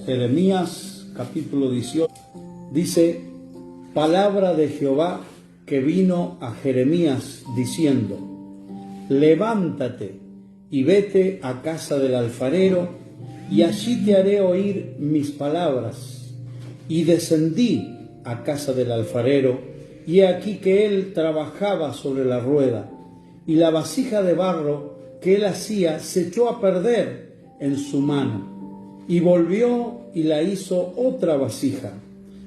Jeremías capítulo 18 dice: palabra de Jehová que vino a Jeremías diciendo: levántate y vete a casa del alfarero, y allí te haré oír mis palabras. Y descendí a casa del alfarero, y he aquí que él trabajaba sobre la rueda, y la vasija de barro que él hacía se echó a perder en su mano, y volvió y la hizo otra vasija,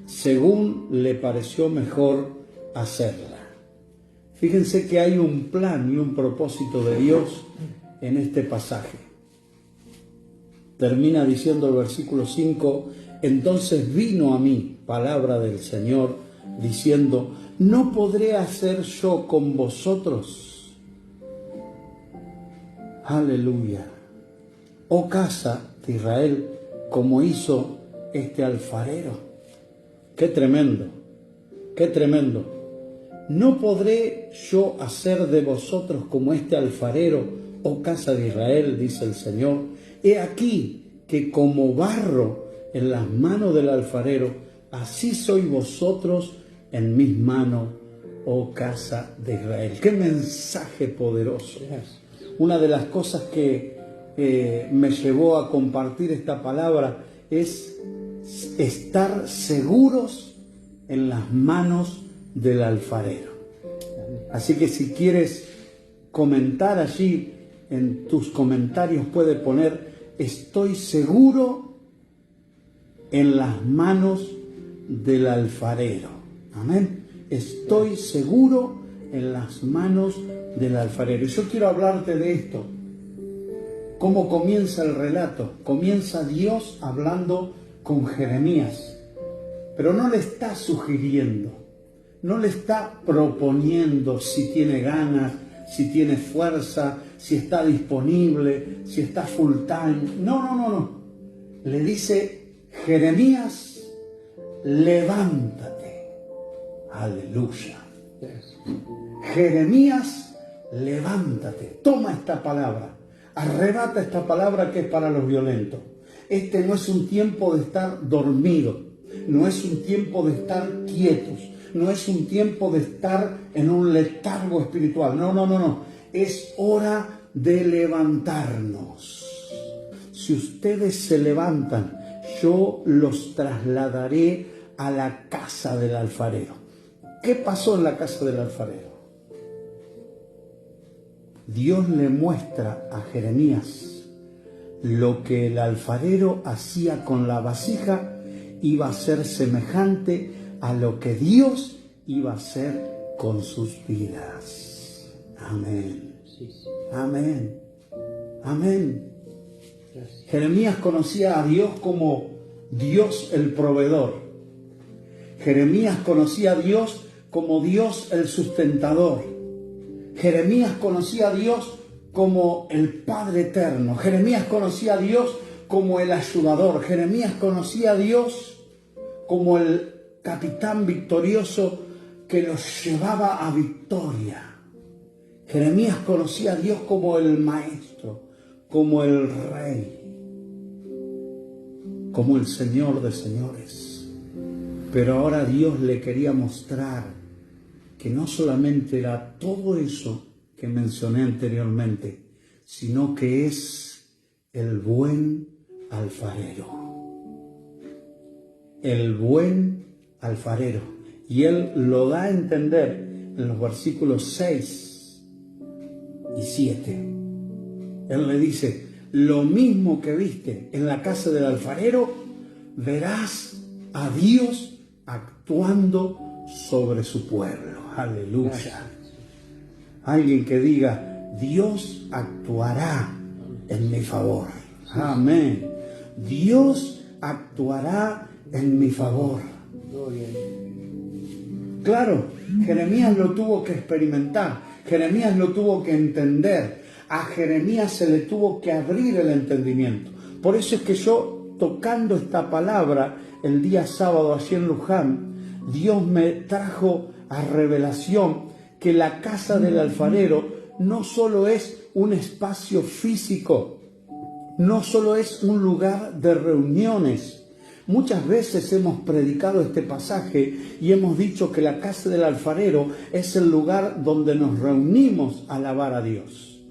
según le pareció mejor hacerla. Fíjense que hay un plan y un propósito de Dios en este pasaje. Termina diciendo el versículo 5: entonces vino a mí palabra del Señor, diciendo: ¿no podré hacer yo con vosotros? Aleluya. Oh casa de Israel, como hizo este alfarero. Qué tremendo, qué tremendo. ¿No podré yo hacer de vosotros como este alfarero, oh casa de Israel? Dice el Señor. He aquí que como barro en las manos del alfarero, así sois vosotros en mis manos, oh casa de Israel. ¡Qué mensaje poderoso! Una de las cosas que me llevó a compartir esta palabra es estar seguros en las manos del alfarero. Así que si quieres comentar allí, en tus comentarios puede poner: estoy seguro en las manos del alfarero. Amén. Estoy seguro en las manos del alfarero. Y yo quiero hablarte de esto. ¿Cómo comienza el relato? Comienza Dios hablando con Jeremías, pero no le está sugiriendo, no le está proponiendo si tiene ganas, si tiene fuerza, si está disponible, si está full time. No. Le dice: Jeremías, levántate. Aleluya. Jeremías, levántate. Toma esta palabra. Arrebata esta palabra que es para los violentos. Este no es un tiempo de estar dormido. No es un tiempo de estar quietos. No es un tiempo de estar en un letargo espiritual. No. Es hora de levantarnos. Si ustedes se levantan, yo los trasladaré a la casa del alfarero. ¿Qué pasó en la casa del alfarero? Dios le muestra a Jeremías lo que el alfarero hacía con la vasija iba a ser semejante a lo que Dios iba a hacer con sus vidas. Amén. Amén. Amén. Jeremías conocía a Dios como Dios el proveedor. Jeremías conocía a Dios como Dios el sustentador. Jeremías conocía a Dios como el Padre eterno. Jeremías conocía a Dios como el ayudador. Jeremías conocía a Dios como el capitán victorioso que los llevaba a victoria. Jeremías conocía a Dios como el maestro, como el rey, como el Señor de señores. Pero ahora Dios le quería mostrar que no solamente era todo eso que mencioné anteriormente, sino que es el buen alfarero. El buen alfarero. Y él lo da a entender en los versículos 6 y 7. Él le dice: lo mismo que viste en la casa del alfarero, verás a Dios actuando sobre su pueblo. Aleluya. Alguien que diga: Dios actuará en mi favor. Amén. Dios actuará en mi favor. Claro, Jeremías lo tuvo que experimentar. Jeremías lo tuvo que entender. A Jeremías se le tuvo que abrir el entendimiento. Por eso es que yo, tocando esta palabra el día sábado allí en Luján, Dios me trajo a revelación que la casa del alfarero no solo es un espacio físico, no solo es un lugar de reuniones, Muchas veces hemos predicado este pasaje y hemos dicho que la casa del alfarero es el lugar donde nos reunimos a alabar a Dios.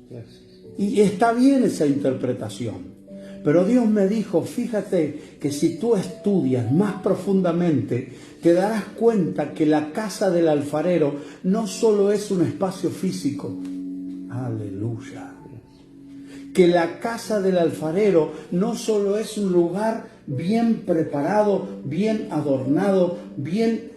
Y está bien esa interpretación. Pero Dios me dijo, fíjate que si tú estudias más profundamente, te darás cuenta que la casa del alfarero no solo es un espacio físico. Aleluya. Que la casa del alfarero no solo es un lugar bien preparado, bien adornado, bien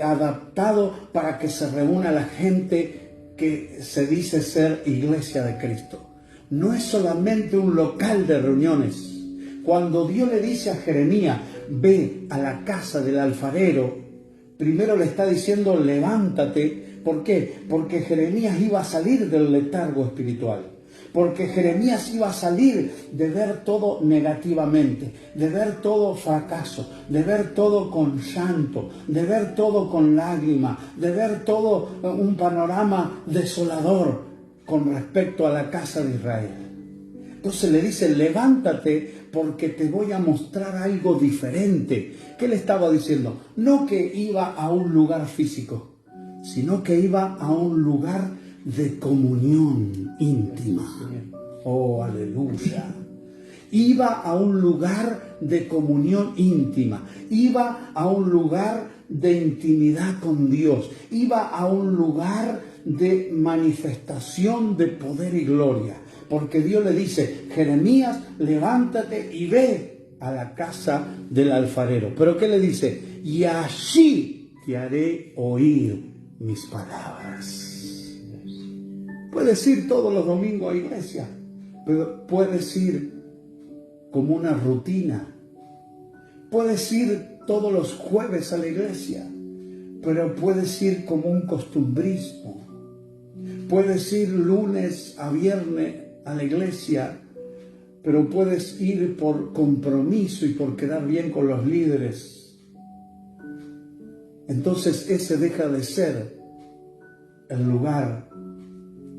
adaptado para que se reúna la gente que se dice ser iglesia de Cristo. No es solamente un local de reuniones. Cuando Dios le dice a Jeremías, ve a la casa del alfarero, primero le está diciendo, levántate. ¿Por qué? Porque Jeremías iba a salir del letargo espiritual. Porque Jeremías iba a salir de ver todo negativamente, de ver todo fracaso, de ver todo con llanto, de ver todo con lágrima, de ver todo un panorama desolador con respecto a la casa de Israel. Entonces le dice, levántate porque te voy a mostrar algo diferente. ¿Qué le estaba diciendo? No que iba a un lugar físico, sino que iba a un lugar de comunión íntima. Oh, aleluya. Iba a un lugar de comunión íntima. Iba a un lugar de intimidad con Dios. Iba a un lugar de manifestación de poder y gloria. Porque Dios le dice, Jeremías, levántate y ve a la casa del alfarero. ¿Pero qué le dice? Y allí te haré oír mis palabras. Puedes ir todos los domingos a iglesia, pero puedes ir como una rutina. Puedes ir todos los jueves a la iglesia, pero puedes ir como un costumbrismo. Puedes ir lunes a viernes a la iglesia, pero puedes ir por compromiso y por quedar bien con los líderes. Entonces ese deja de ser el lugar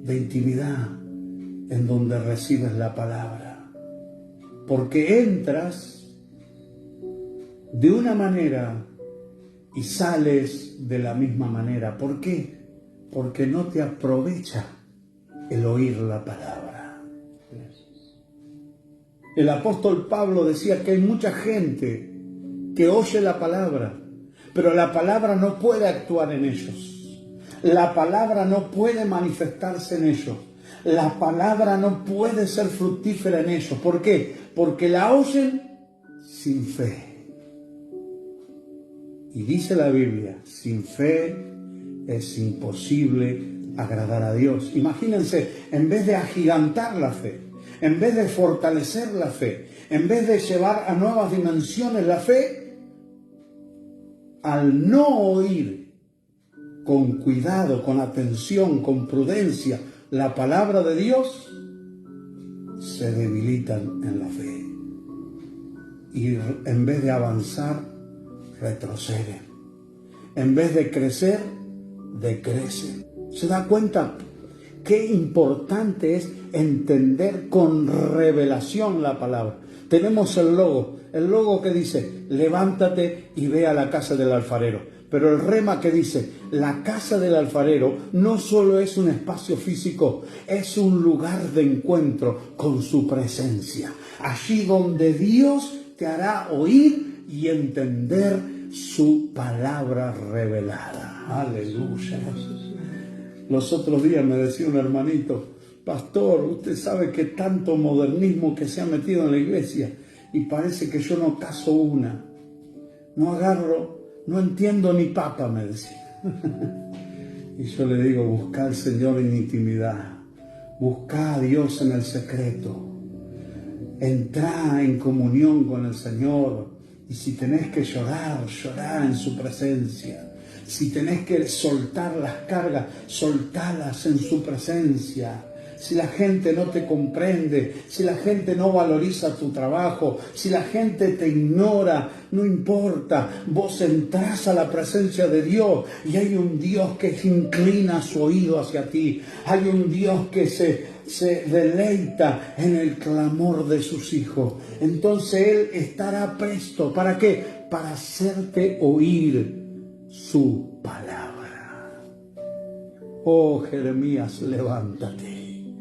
de intimidad en donde recibes la palabra, porque entras de una manera y sales de la misma manera. ¿Por qué? Porque no te aprovecha el oír la palabra. El apóstol Pablo decía que hay mucha gente que oye la palabra, pero la palabra no puede actuar en ellos. La palabra no puede manifestarse en ellos. La palabra no puede ser fructífera en ellos. ¿Por qué? Porque la oyen sin fe. Y dice la Biblia, sin fe es imposible agradar a Dios. Imagínense, en vez de agigantar la fe, en vez de fortalecer la fe, en vez de llevar a nuevas dimensiones la fe, al no oír con cuidado, con atención, con prudencia la palabra de Dios, se debilitan en la fe. Y en vez de avanzar, retroceden. En vez de crecer, decrecen. ¿Se da cuenta? Qué importante es entender con revelación la palabra. Tenemos el logo que dice, levántate y ve a la casa del alfarero. Pero el rema que dice, la casa del alfarero no solo es un espacio físico, es un lugar de encuentro con su presencia. Allí donde Dios te hará oír y entender su palabra revelada. Aleluya. Los otros días me decía un hermanito, pastor, usted sabe que tanto modernismo que se ha metido en la iglesia y parece que yo no caso una. No agarro, no entiendo ni papa, me decía. Y yo le digo, busca al Señor en intimidad. Busca a Dios en el secreto. Entrá en comunión con el Señor. Y si tenés que llorar, llorá en su presencia. Si tenés que soltar las cargas, soltalas en su presencia. Si la gente no te comprende, si la gente no valoriza tu trabajo, si la gente te ignora, no importa, vos entrás a la presencia de Dios y hay un Dios que inclina su oído hacia ti, hay un Dios que se se deleita en el clamor de sus hijos. Entonces Él estará presto. ¿Para qué? Para hacerte oír su palabra. Oh Jeremías, levántate.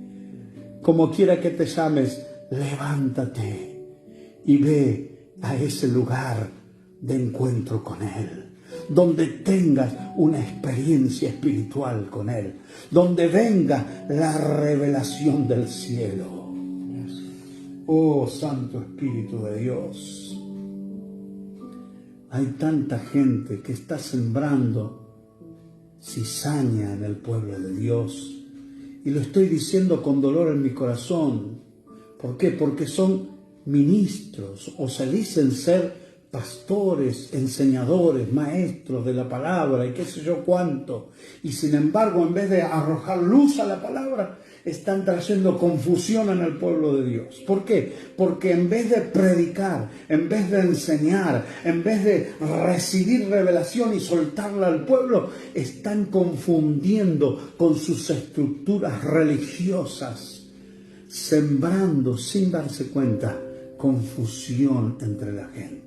Como quiera que te llames, levántate y ve a ese lugar de encuentro con Él, donde tengas una experiencia espiritual con Él, donde venga la revelación del cielo. Oh Santo Espíritu de Dios, hay tanta gente que está sembrando cizaña en el pueblo de Dios, y lo estoy diciendo con dolor en mi corazón. ¿Por qué? Porque son ministros o se dicen ser pastores, enseñadores, maestros de la palabra y qué sé yo cuánto. Y sin embargo, en vez de arrojar luz a la palabra, están trayendo confusión en el pueblo de Dios. ¿Por qué? Porque en vez de predicar, en vez de enseñar, en vez de recibir revelación y soltarla al pueblo, están confundiendo con sus estructuras religiosas, sembrando sin darse cuenta confusión entre la gente.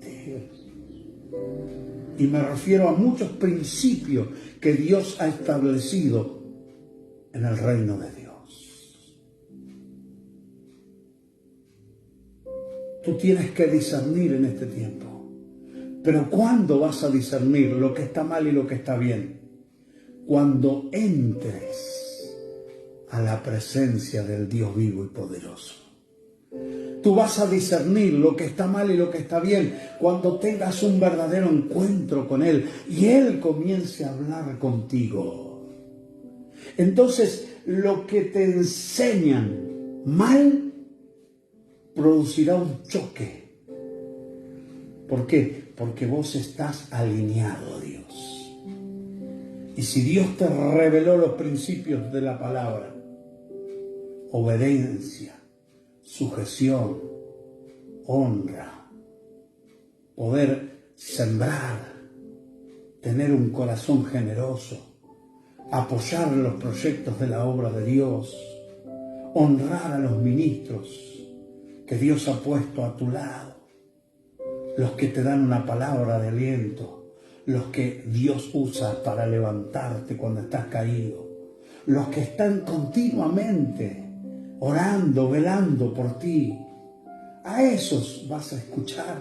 Y me refiero a muchos principios que Dios ha establecido en el reino de Dios. Tú tienes que discernir en este tiempo. Pero ¿cuándo vas a discernir lo que está mal y lo que está bien? Cuando entres a la presencia del Dios vivo y poderoso. Tú vas a discernir lo que está mal y lo que está bien cuando tengas un verdadero encuentro con Él y Él comience a hablar contigo. Entonces, lo que te enseñan mal producirá un choque. ¿Por qué? Porque vos estás alineado a Dios. Y si Dios te reveló los principios de la palabra, obediencia, sujeción, honra, poder sembrar, tener un corazón generoso, apoyar los proyectos de la obra de Dios, honrar a los ministros que Dios ha puesto a tu lado, los que te dan una palabra de aliento, los que Dios usa para levantarte cuando estás caído, los que están continuamente orando, velando por ti. A esos vas a escuchar,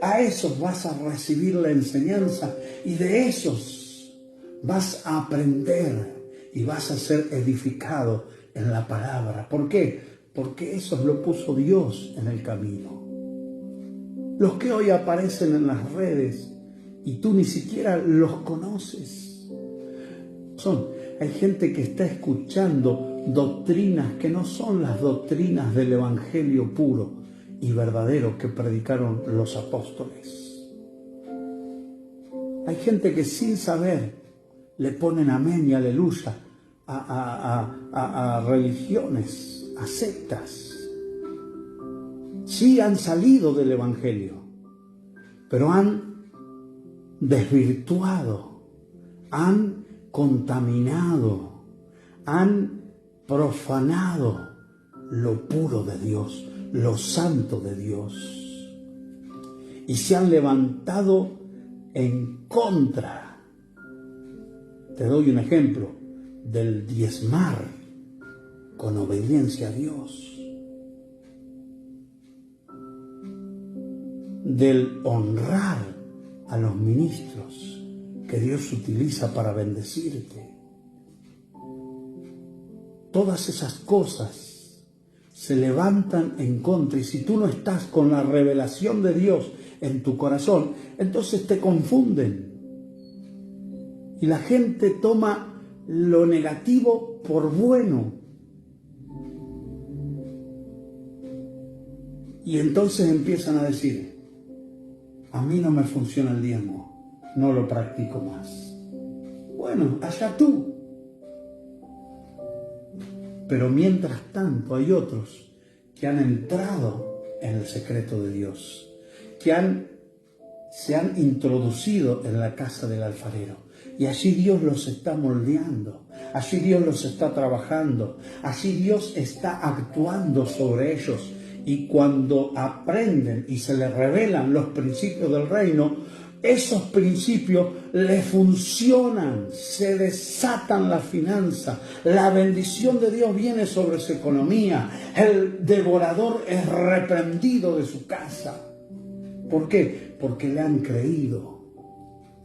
a esos vas a recibir la enseñanza y de esos vas a aprender y vas a ser edificado en la palabra. ¿Por qué? Porque esos lo puso Dios en el camino. Los que hoy aparecen en las redes y tú ni siquiera los conoces. Hay gente que está escuchando doctrinas que no son las doctrinas del evangelio puro y verdadero que predicaron los apóstoles. Hay gente que sin saber le ponen amén y aleluya a religiones, a sectas. Sí han salido del evangelio, pero han desvirtuado, han contaminado, han profanado lo puro de Dios, lo santo de Dios, y se han levantado en contra. Te doy un ejemplo del diezmar con obediencia a Dios, del honrar a los ministros que Dios utiliza para bendecirte. Todas esas cosas se levantan en contra, y si tú no estás con la revelación de Dios en tu corazón, entonces te confunden. Y la gente toma lo negativo por bueno. Y entonces empiezan a decir: a mí no me funciona el diezmo, no lo practico más. Bueno, allá tú. Pero mientras tanto hay otros que han entrado en el secreto de Dios, que se han introducido en la casa del alfarero. Y allí Dios los está moldeando. Allí Dios los está trabajando, allí Dios está actuando sobre ellos. Y cuando aprenden y se les revelan los principios del reino, esos principios les funcionan, se desatan la finanza, la bendición de Dios viene sobre su economía, el devorador es reprendido de su casa. ¿Por qué? Porque le han creído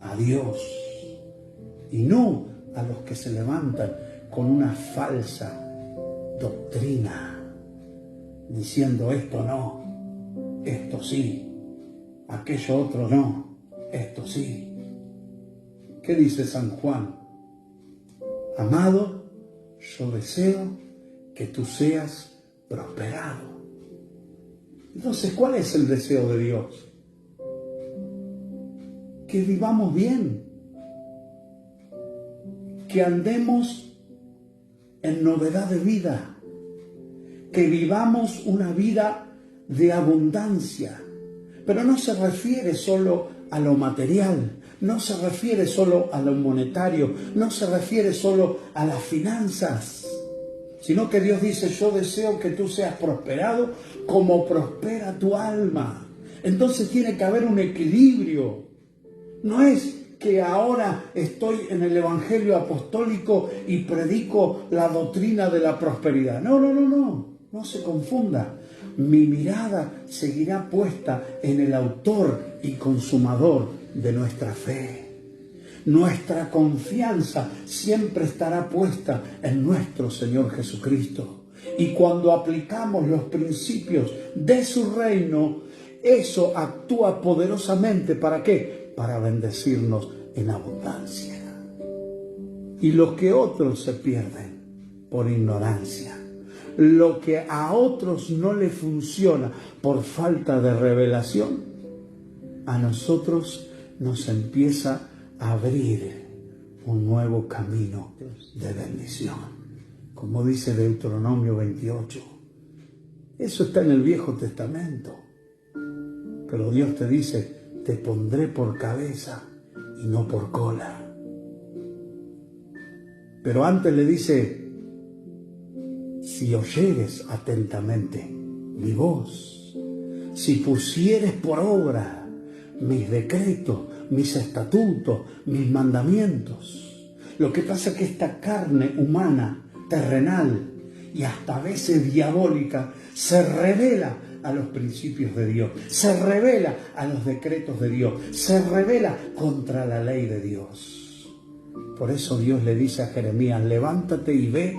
a Dios y no a los que se levantan con una falsa doctrina, diciendo esto no, esto sí, aquello otro no, esto sí. ¿Qué dice San Juan? Amado, yo deseo que tú seas prosperado. Entonces, ¿cuál es el deseo de Dios? Que vivamos bien, que andemos en novedad de vida, que vivamos una vida de abundancia. Pero no se refiere solo a lo material, no se refiere solo a lo monetario, no se refiere solo a las finanzas, sino que Dios dice, yo deseo que tú seas prosperado como prospera tu alma. Entonces tiene que haber un equilibrio. No es que ahora estoy en el Evangelio apostólico y predico la doctrina de la prosperidad. No se confunda. Mi mirada seguirá puesta en el autor y consumador de nuestra fe. Nuestra confianza siempre estará puesta en nuestro Señor Jesucristo. Y cuando aplicamos los principios de su reino, eso actúa poderosamente. ¿Para qué? Para bendecirnos en abundancia. Y lo que otros se pierden por ignorancia, lo que a otros no le funciona por falta de revelación, a nosotros nos empieza a abrir un nuevo camino de bendición. Como dice Deuteronomio 28. Eso está en el Viejo Testamento. Pero Dios te dice, te pondré por cabeza y no por cola. Pero antes le dice, si oyeres atentamente mi voz, si pusieres por obra mis decretos, mis estatutos, mis mandamientos. Lo que pasa es que esta carne humana, terrenal y hasta a veces diabólica, se revela a los principios de Dios, se revela a los decretos de Dios, se revela contra la ley de Dios. Por eso Dios le dice a Jeremías, levántate y ve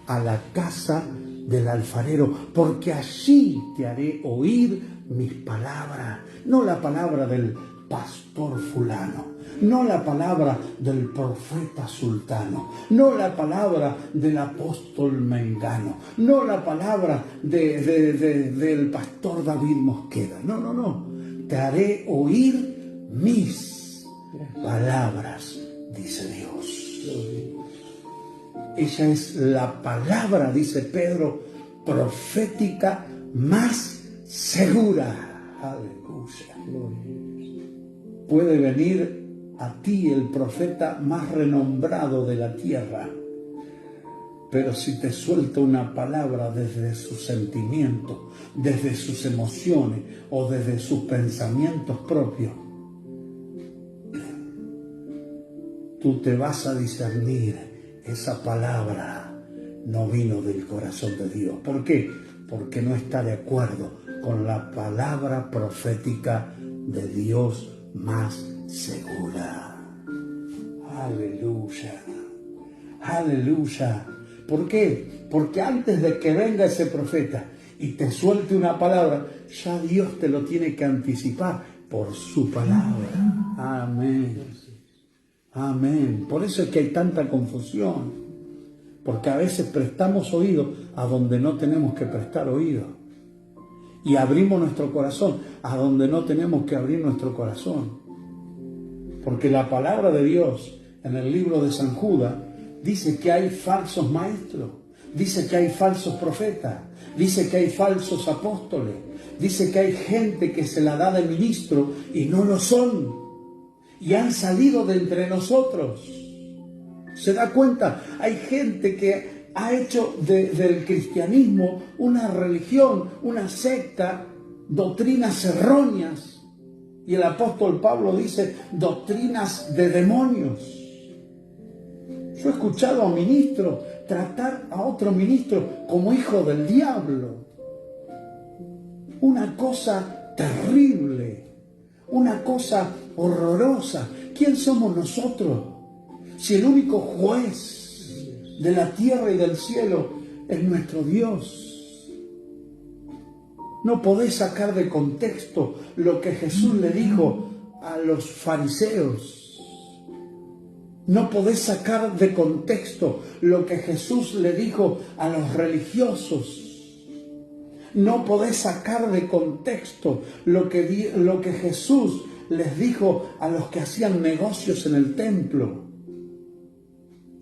a la casa del alfarero, porque allí te haré oír mis palabras, no la palabra del pastor fulano, no la palabra del profeta sultano, no la palabra del apóstol mengano, no la palabra del pastor David Mosqueda, no, te haré oír mis palabras, dice Dios. Ella es la palabra, dice Pedro, profética más segura. Aleluya. Puede venir a ti el profeta más renombrado de la tierra, pero si te suelta una palabra desde sus sentimientos, desde sus emociones o desde sus pensamientos propios, tú te vas a discernir, esa palabra no vino del corazón de Dios. ¿Por qué? Porque no está de acuerdo con la palabra profética de Dios más segura. Aleluya, aleluya. ¿Por qué? Porque antes de que venga ese profeta y te suelte una palabra, ya Dios te lo tiene que anticipar por su palabra. Amén. Amén. Por eso es que hay tanta confusión, porque a veces prestamos oído a donde no tenemos que prestar oído y abrimos nuestro corazón a donde no tenemos que abrir nuestro corazón, porque la palabra de Dios en el libro de San Judas dice que hay falsos maestros, dice que hay falsos profetas, dice que hay falsos apóstoles, dice que hay gente que se la da de ministro y no lo son. Y han salido de entre nosotros. ¿Se da cuenta? Hay gente que ha hecho del cristianismo una religión, una secta, doctrinas erróneas. Y el apóstol Pablo dice doctrinas de demonios. Yo he escuchado a ministros tratar a otro ministro como hijo del diablo. Una cosa terrible, una cosa horrorosa. ¿Quién somos nosotros? Si el único juez de la tierra y del cielo es nuestro Dios. No podés sacar de contexto lo que Jesús le dijo a los fariseos. No podés sacar de contexto lo que Jesús le dijo a los religiosos. No podés sacar de contexto lo que Jesús les dijo a los que hacían negocios en el templo.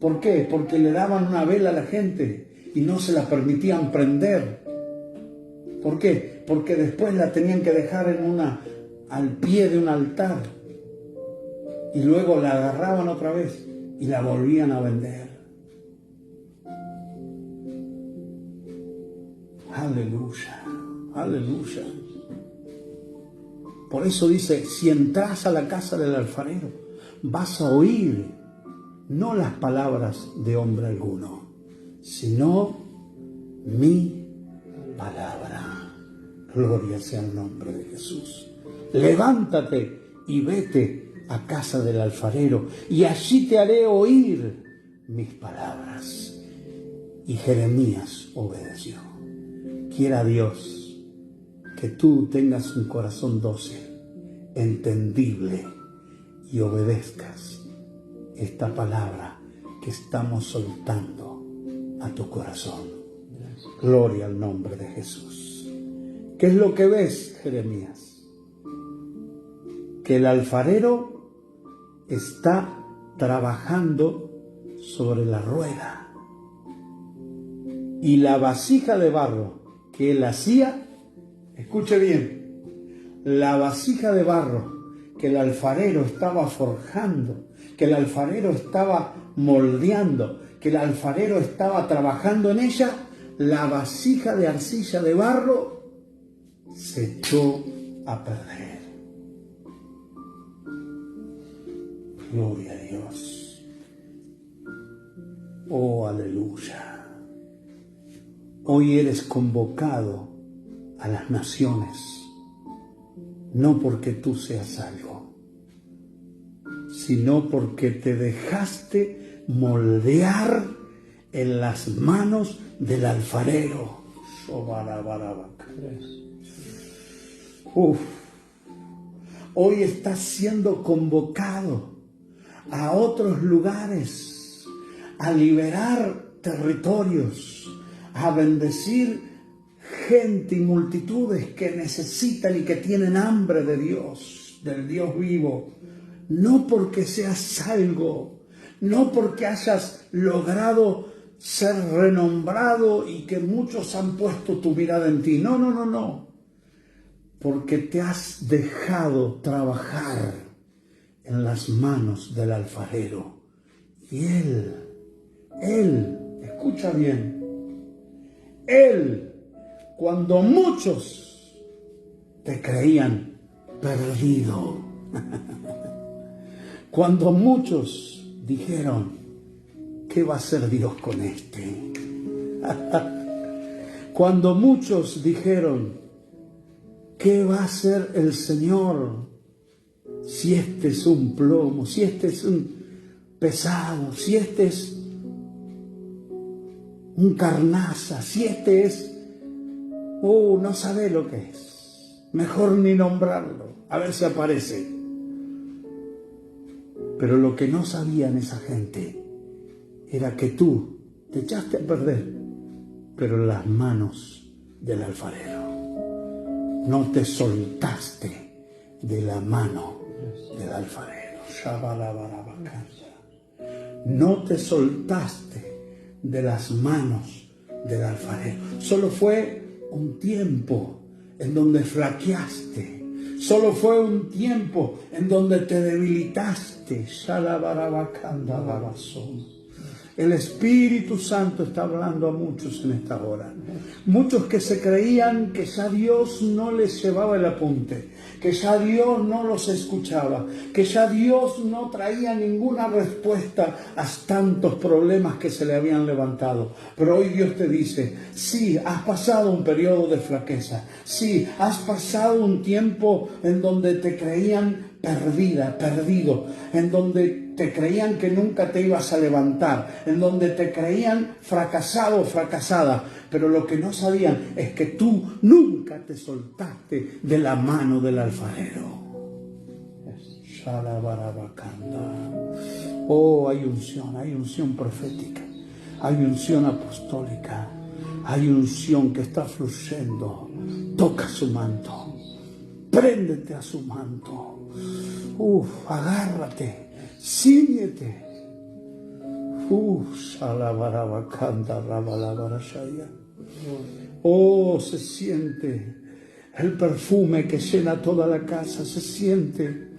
¿Por qué? Porque le daban una vela a la gente y no se la permitían prender. ¿Por qué? Porque después la tenían que dejar al pie de un altar y luego la agarraban otra vez y la volvían a vender. Aleluya, aleluya. Por eso dice, si entras a la casa del alfarero, vas a oír no las palabras de hombre alguno, sino mi palabra. Gloria sea el nombre de Jesús. Levántate y vete a casa del alfarero, y allí te haré oír mis palabras. Y Jeremías obedeció. Quiera Dios que tú tengas un corazón dócil, entendible, y obedezcas esta palabra que estamos soltando a tu corazón. Gloria al nombre de Jesús. ¿Qué es lo que ves, Jeremías? Que el alfarero está trabajando sobre la rueda y la vasija de barro que él hacía, escuche bien, la vasija de barro que el alfarero estaba forjando, que el alfarero estaba moldeando, que el alfarero estaba trabajando en ella, la vasija de arcilla de barro se echó a perder. Gloria a Dios. Oh, aleluya. Hoy eres convocado a las naciones, no porque tú seas algo, sino porque te dejaste moldear en las manos del alfarero. Hoy estás siendo convocado a otros lugares, a liberar territorios, a bendecir gente y multitudes que necesitan y que tienen hambre de Dios, del Dios vivo. No porque seas algo, no porque hayas logrado ser renombrado y que muchos han puesto tu mirada en ti. No, no, no, no. Porque te has dejado trabajar en las manos del alfarero. Y Él, escucha bien, Él, cuando muchos te creían perdido, cuando muchos dijeron, ¿qué va a hacer Dios con este? Cuando muchos dijeron, ¿qué va a hacer el Señor si este es un plomo, si este es un pesado, si este es un carnaza, si este es, no sabe lo que es, mejor ni nombrarlo, a ver si aparece? Pero lo que no sabían esa gente era que tú te echaste a perder, pero en las manos del alfarero. No te soltaste de la mano del alfarero. No te soltaste de las manos del alfarero. Solo fue un tiempo en donde flaqueaste. Solo fue un tiempo en donde te debilitaste. El Espíritu Santo está hablando a muchos en esta hora. Muchos que se creían que ya Dios no les llevaba el apunte, que ya Dios no los escuchaba, que ya Dios no traía ninguna respuesta a tantos problemas que se le habían levantado. Pero hoy Dios te dice, sí, has pasado un periodo de flaqueza, sí, has pasado un tiempo en donde te creían perdido, en donde te creían que nunca te ibas a levantar, en donde te creían fracasado o fracasada, pero lo que no sabían es que tú nunca te soltaste de la mano del alfarero. Oh, hay unción profética, hay unción apostólica, hay unción que está fluyendo. Toca su manto, préndete a su manto. Agárrate, ciñete. Oh, se siente el perfume que llena toda la casa, se siente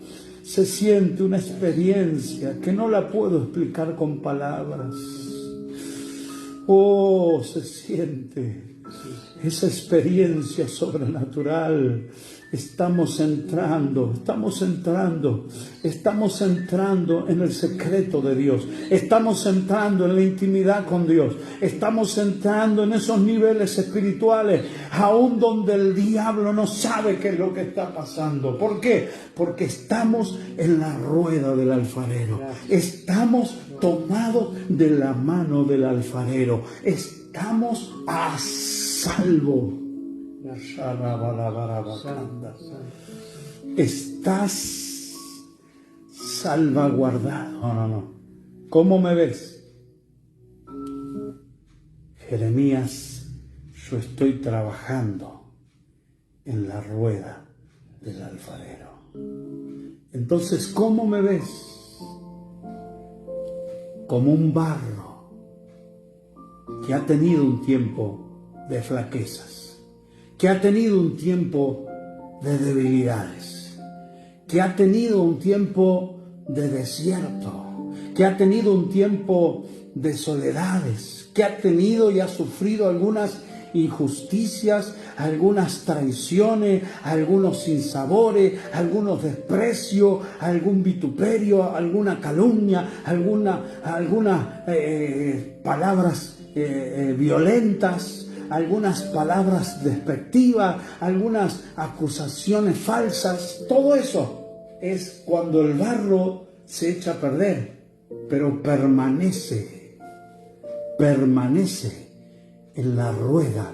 una experiencia que no la puedo explicar con palabras. Oh, se siente esa experiencia sobrenatural. Estamos entrando en el secreto de Dios. Estamos entrando en la intimidad con Dios. Estamos entrando en esos niveles espirituales, aún donde el diablo no sabe qué es lo que está pasando. ¿Por qué? Porque estamos en la rueda del alfarero. Estamos tomados de la mano del alfarero. Estamos a salvo. Estás salvaguardado. No. ¿Cómo me ves? Jeremías, yo estoy trabajando en la rueda del alfarero. Entonces, ¿cómo me ves? Como un barro que ha tenido un tiempo de flaquezas, que ha tenido un tiempo de debilidades, que ha tenido un tiempo de desierto, que ha tenido un tiempo de soledades, que ha tenido y ha sufrido algunas injusticias, algunas traiciones, algunos sinsabores, algunos desprecios, algún vituperio, alguna calumnia, algunas palabras violentas, algunas palabras despectivas, algunas acusaciones falsas. Todo eso es cuando el barro se echa a perder, pero permanece en la rueda.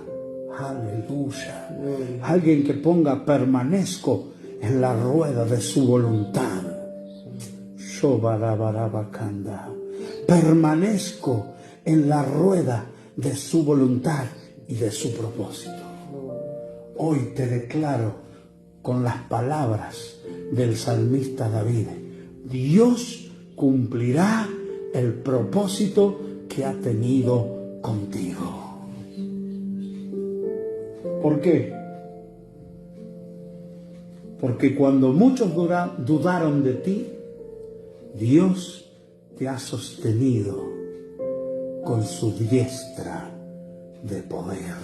Aleluya. Alguien que ponga permanezco en la rueda de su voluntad. Permanezco en la rueda de su voluntad y de su propósito. Hoy te declaro con las palabras del salmista David: Dios cumplirá el propósito que ha tenido contigo. ¿Por qué? Porque cuando muchos dudaron de ti, Dios te ha sostenido con su diestra de poder,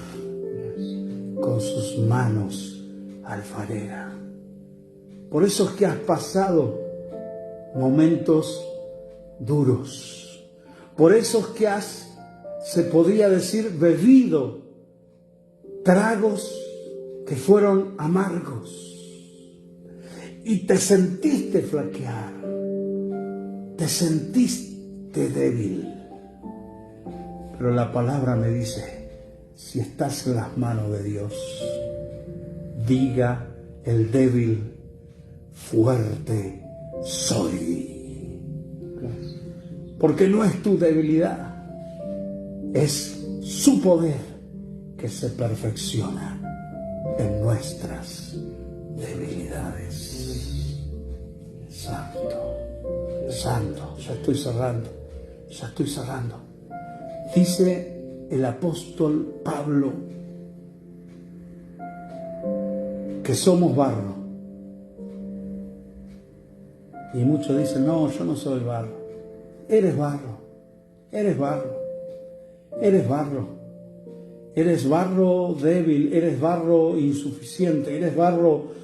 con sus manos alfarera. Por eso es que has pasado momentos duros. Por eso es que se podría decir, bebido tragos que fueron amargos. Y te sentiste flaquear, te sentiste débil. Pero la palabra me dice, si estás en las manos de Dios, diga el débil, fuerte soy. Porque no es tu debilidad, es su poder que se perfecciona en nuestras debilidades. Santo, ya estoy cerrando. Dice el apóstol Pablo que somos barro. Y muchos dicen, no, yo no soy barro. Eres barro. eres barro, eres barro, eres barro débil, eres barro insuficiente, eres barro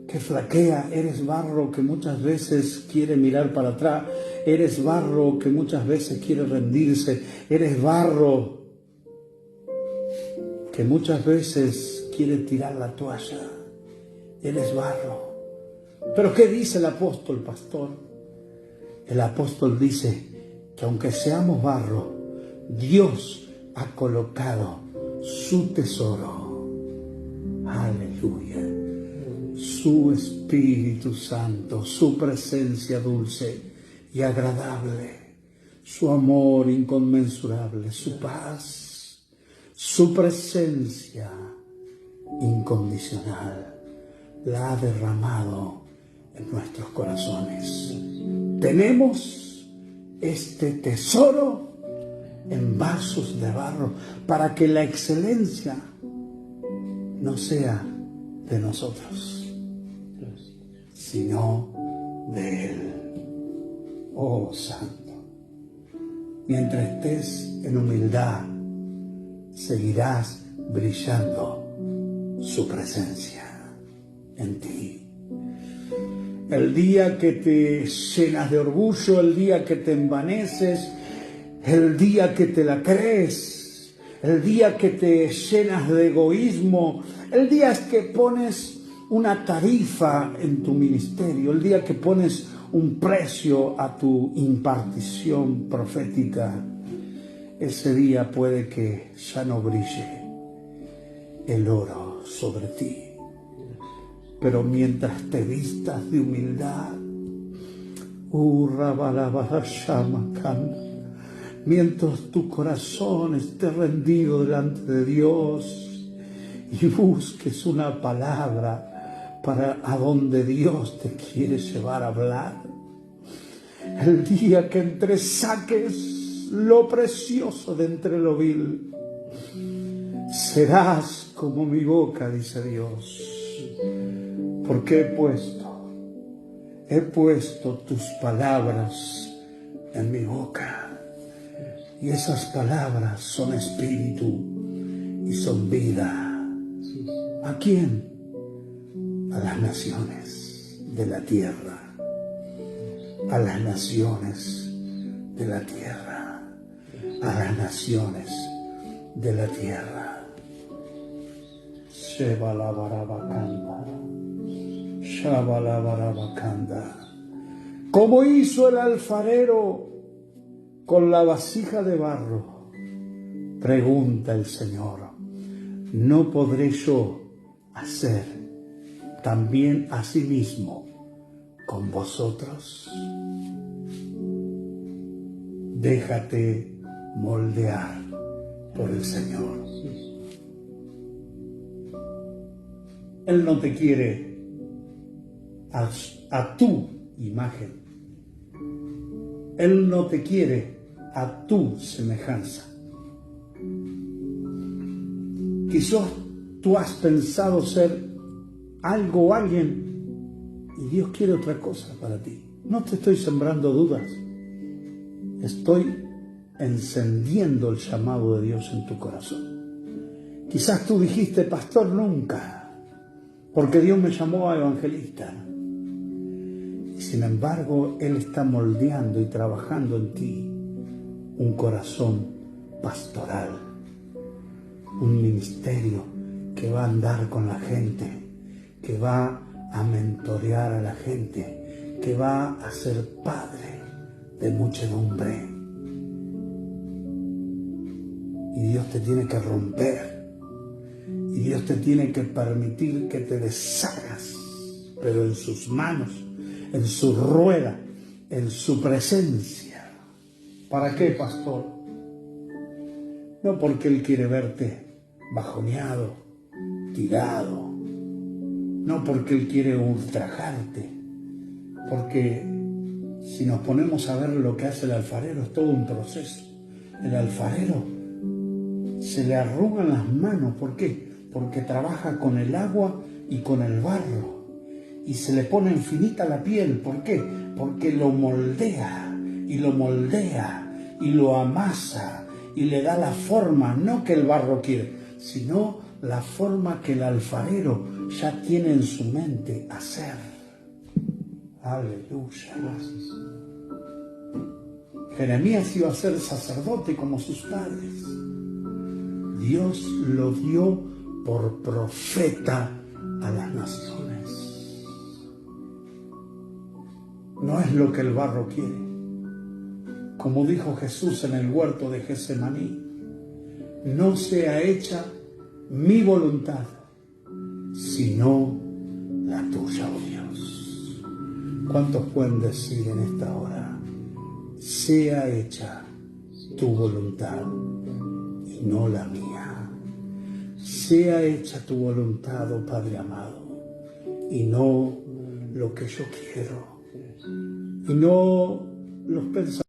que flaquea, eres barro que muchas veces quiere mirar para atrás, eres barro que muchas veces quiere rendirse, eres barro que muchas veces quiere tirar la toalla, eres barro. Pero ¿qué dice el apóstol, pastor? El apóstol dice que aunque seamos barro, Dios ha colocado su tesoro. Aleluya. Su Espíritu Santo, su presencia dulce y agradable, su amor inconmensurable, su paz, su presencia incondicional, la ha derramado en nuestros corazones. Tenemos este tesoro en vasos de barro para que la excelencia no sea de nosotros, sino de Él. Oh Santo, mientras estés en humildad, seguirás brillando su presencia en ti. El día que te llenas de orgullo, el día que te envaneces, el día que te la crees, el día que te llenas de egoísmo, el día que pones una tarifa en tu ministerio, el día que pones un precio a tu impartición profética, ese día puede que ya no brille el oro sobre ti. Pero mientras te vistas de humildad, mientras tu corazón esté rendido delante de Dios y busques una palabra para a donde Dios te quiere llevar a hablar, el día que saques lo precioso de entre lo vil, serás como mi boca, dice Dios. Porque he puesto tus palabras en mi boca. Y esas palabras son espíritu y son vida. ¿A quién? A las naciones de la tierra. A las naciones de la tierra. A las naciones de la tierra. Shebalabarabakanda. Shabalabarabakanda. Como hizo el alfarero con la vasija de barro, pregunta el Señor, ¿no podré yo hacer también asimismo con vosotros? Déjate moldear por el Señor. Él no te quiere a tu imagen. Él no te quiere a tu semejanza. Quizás tú has pensado ser algo o alguien y Dios quiere otra cosa para ti. No te estoy sembrando dudas. Estoy encendiendo el llamado de Dios en tu corazón. Quizás tú dijiste, pastor, nunca, porque Dios me llamó a evangelista. Y sin embargo, Él está moldeando y trabajando en ti un corazón pastoral, un ministerio que va a andar con la gente, que va a mentorear a la gente, que va a ser padre de muchedumbre. Y Dios te tiene que romper, y Dios te tiene que permitir que te deshagas, pero en sus manos, en su rueda, en su presencia. ¿Para qué, pastor? No porque Él quiere verte bajoneado, tirado, no porque Él quiere ultrajarte, porque si nos ponemos a ver lo que hace el alfarero, es todo un proceso. El alfarero se le arrugan las manos, ¿por qué? Porque trabaja con el agua y con el barro, y se le pone infinita la piel, ¿por qué? Porque lo moldea, y lo moldea, y lo amasa y le da la forma, no que el barro quiere, sino la forma que el alfarero ya tiene en su mente hacer. Aleluya. Jeremías iba a ser sacerdote como sus padres. Dios lo dio por profeta a las naciones. No es lo que el barro quiere. Como dijo Jesús en el huerto de Getsemaní, no sea hecha mi voluntad, sino la tuya, oh Dios. ¿Cuántos pueden decir en esta hora, sea hecha tu voluntad y no la mía? Sea hecha tu voluntad, oh Padre amado, y no lo que yo quiero, y no los pensamientos